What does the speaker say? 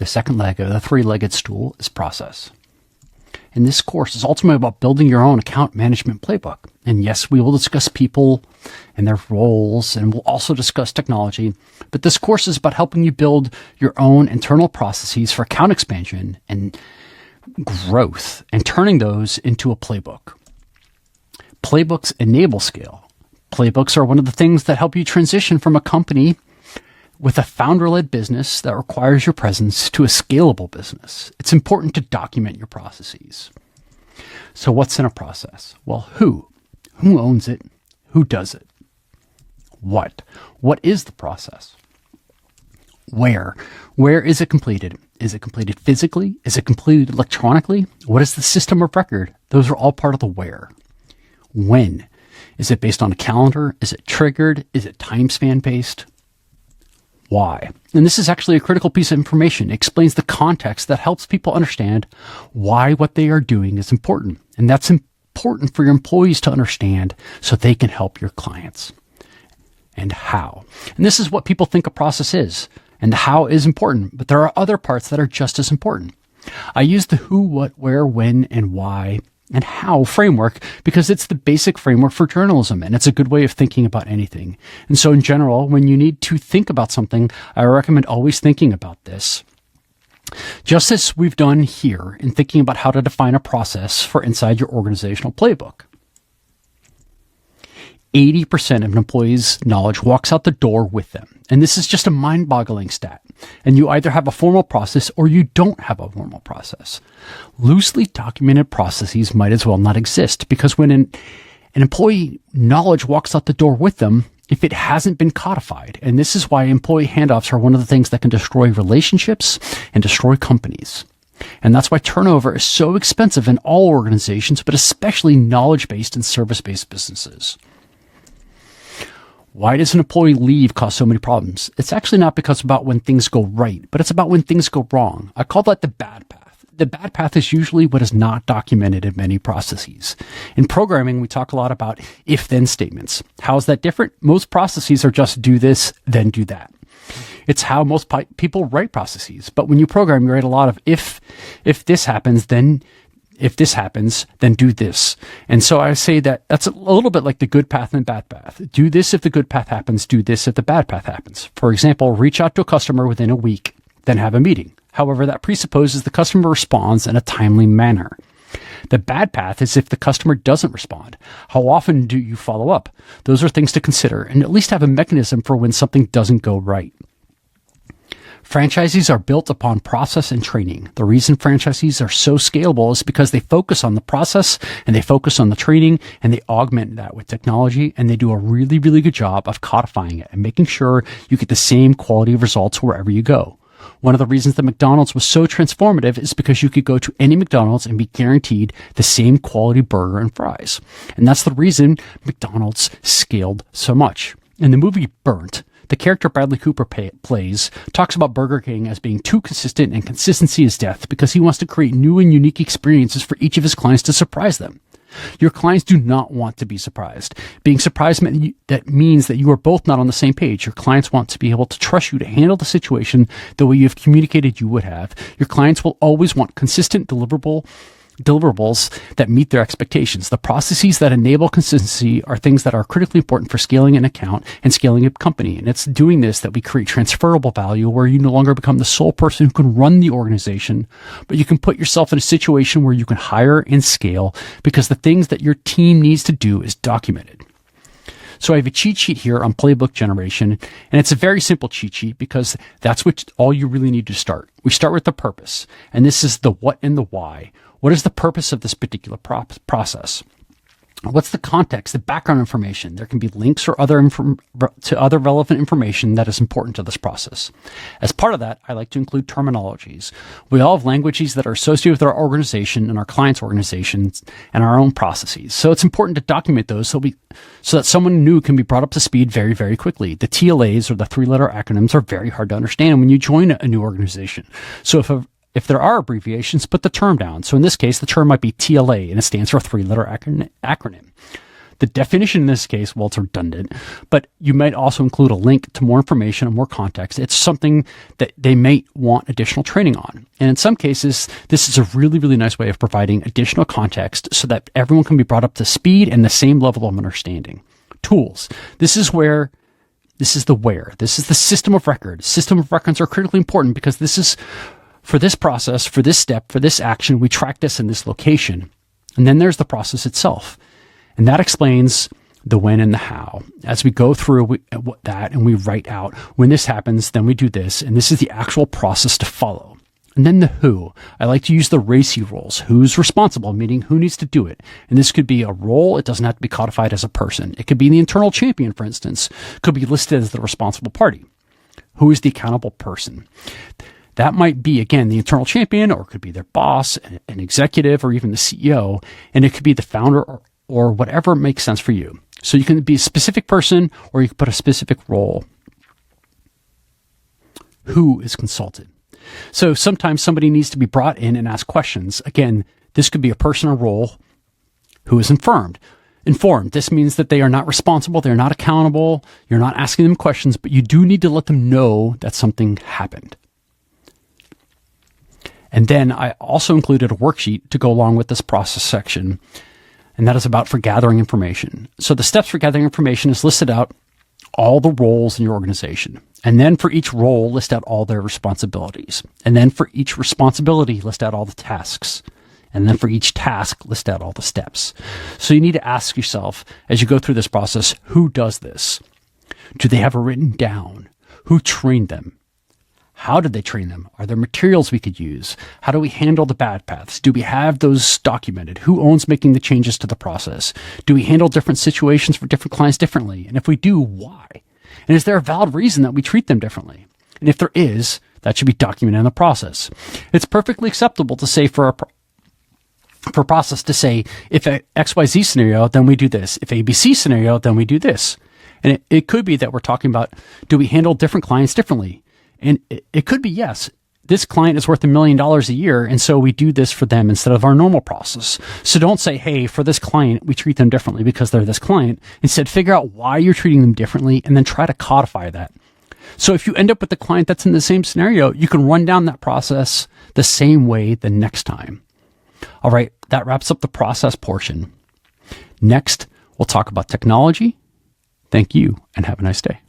The second leg of the three-legged stool is process. And this course is ultimately about building your own account management playbook. And yes, we will discuss people and their roles, and we'll also discuss technology. But this course is about helping you build your own internal processes for account expansion and growth and turning those into a playbook. Playbooks enable scale. Playbooks are one of the things that help you transition from a company with a founder-led business that requires your presence to a scalable business. It's important to document your processes. So what's in a process? Well, who? Who owns it? Who does it? What? What is the process? Where? Where is it completed? Is it completed physically? Is it completed electronically? What is the system of record? Those are all part of the where. When? Is it based on a calendar? Is it triggered? Is it time span based? Why? And this is actually a critical piece of information. It explains the context that helps people understand why what they are doing is important. And that's important for your employees to understand so they can help your clients. And how. And this is what people think a process is. And the how is important, but there are other parts that are just as important. I use the who, what, where, when, and why, and how framework because it's the basic framework for journalism, and it's a good way of thinking about anything. And so in general, when you need to think about something, I recommend always thinking about this. Just as we've done here in thinking about how to define a process for inside your organizational playbook. 80% of an employee's knowledge walks out the door with them. And this is just a mind-boggling stat. And you either have a formal process or you don't have a formal process. Loosely documented processes might as well not exist because when an employee knowledge walks out the door with them, if it hasn't been codified, and this is why employee handoffs are one of the things that can destroy relationships and destroy companies. And that's why turnover is so expensive in all organizations, but especially knowledge-based and service-based businesses. Why does an employee leave cause so many problems? It's actually not because about when things go right, but it's about when things go wrong. I call that the bad path. The bad path is usually what is not documented in many processes. In programming, we talk a lot about if-then statements. How is that different? Most processes are just do this, then do that. It's how most people write processes. But when you program, you write a lot of if this happens, then if this happens, then do this. And so I say that that's a little bit like the good path and bad path. Do this if the good path happens, do this if the bad path happens. For example, reach out to a customer within a week, then have a meeting. However, that presupposes the customer responds in a timely manner. The bad path is if the customer doesn't respond. How often do you follow up? Those are things to consider and at least have a mechanism for when something doesn't go right. Franchises are built upon process and training. The reason franchisees are so scalable is because they focus on the process and they focus on the training and they augment that with technology, and they do a really, really good job of codifying it and making sure you get the same quality of results wherever you go. One of the reasons that McDonald's was so transformative is because you could go to any McDonald's and be guaranteed the same quality burger and fries. And that's the reason McDonald's scaled so much. In the movie Burnt, the character Bradley Cooper plays talks about Burger King as being too consistent and consistency is death because he wants to create new and unique experiences for each of his clients to surprise them. Your clients do not want to be surprised. Being surprised that means that you are both not on the same page. Your clients want to be able to trust you to handle the situation the way you have communicated you would have. Your clients will always want consistent deliverables that meet their expectations. The processes that enable consistency are things that are critically important for scaling an account and scaling a company. And it's doing this that we create transferable value where you no longer become the sole person who can run the organization, but you can put yourself in a situation where you can hire and scale because the things that your team needs to do is documented. So I have a cheat sheet here on playbook generation, and it's a very simple cheat sheet because that's all you really need to start. We start with the purpose, and this is the what and the why. What is the purpose of this particular process? What's the context, the background information? There can be links or other relevant information that is important to this process. As part of that, I like to include terminologies. We all have languages that are associated with our organization and our clients' organizations and our own processes. So it's important to document those so that someone new can be brought up to speed very, very quickly. The TLAs, or the three-letter acronyms, are very hard to understand when you join a new organization. So if there are abbreviations, put the term down. So in this case, the term might be TLA, and it stands for a three-letter acronym. The definition in this case, well, it's redundant, but you might also include a link to more information and more context. It's something that they may want additional training on. And in some cases, this is a really, really nice way of providing additional context so that everyone can be brought up to speed and the same level of understanding. Tools. This is the system of record. System of records are critically important because this is for this process, for this step, for this action, we track this in this location. And then there's the process itself. And that explains the when and the how. As we go through that and we write out, when this happens, then we do this. And this is the actual process to follow. And then the who. I like to use the RACI roles. Who's responsible, meaning who needs to do it. And this could be a role. It doesn't have to be codified as a person. It could be the internal champion, for instance. Could be listed as the responsible party. Who is the accountable person? That might be, again, the internal champion, or it could be their boss, an executive, or even the CEO. And it could be the founder or whatever makes sense for you. So you can be a specific person, or you can put a specific role. Who is consulted? So sometimes somebody needs to be brought in and ask questions. Again, this could be a person or role. Who is informed? This means that they are not responsible. They're not accountable. You're not asking them questions, but you do need to let them know that something happened. And then I also included a worksheet to go along with this process section. And that is for gathering information. So the steps for gathering information is listed out all the roles in your organization. And then for each role, list out all their responsibilities. And then for each responsibility, list out all the tasks. And then for each task, list out all the steps. So you need to ask yourself, as you go through this process, who does this? Do they have it written down? Who trained them? How did they train them? Are there materials we could use? How do we handle the bad paths? Do we have those documented? Who owns making the changes to the process? Do we handle different situations for different clients differently? And if we do, why? And is there a valid reason that we treat them differently? And if there is, that should be documented in the process. It's perfectly acceptable to say for a process to say, if a XYZ scenario, then we do this. If ABC scenario, then we do this. And it could be that we're talking about, do we handle different clients differently? And it could be, yes, this client is worth $1 million a year, and so we do this for them instead of our normal process. So don't say, hey, for this client, we treat them differently because they're this client. Instead, figure out why you're treating them differently and then try to codify that. So if you end up with the client that's in the same scenario, you can run down that process the same way the next time. All right, that wraps up the process portion. Next, we'll talk about technology. Thank you, and have a nice day.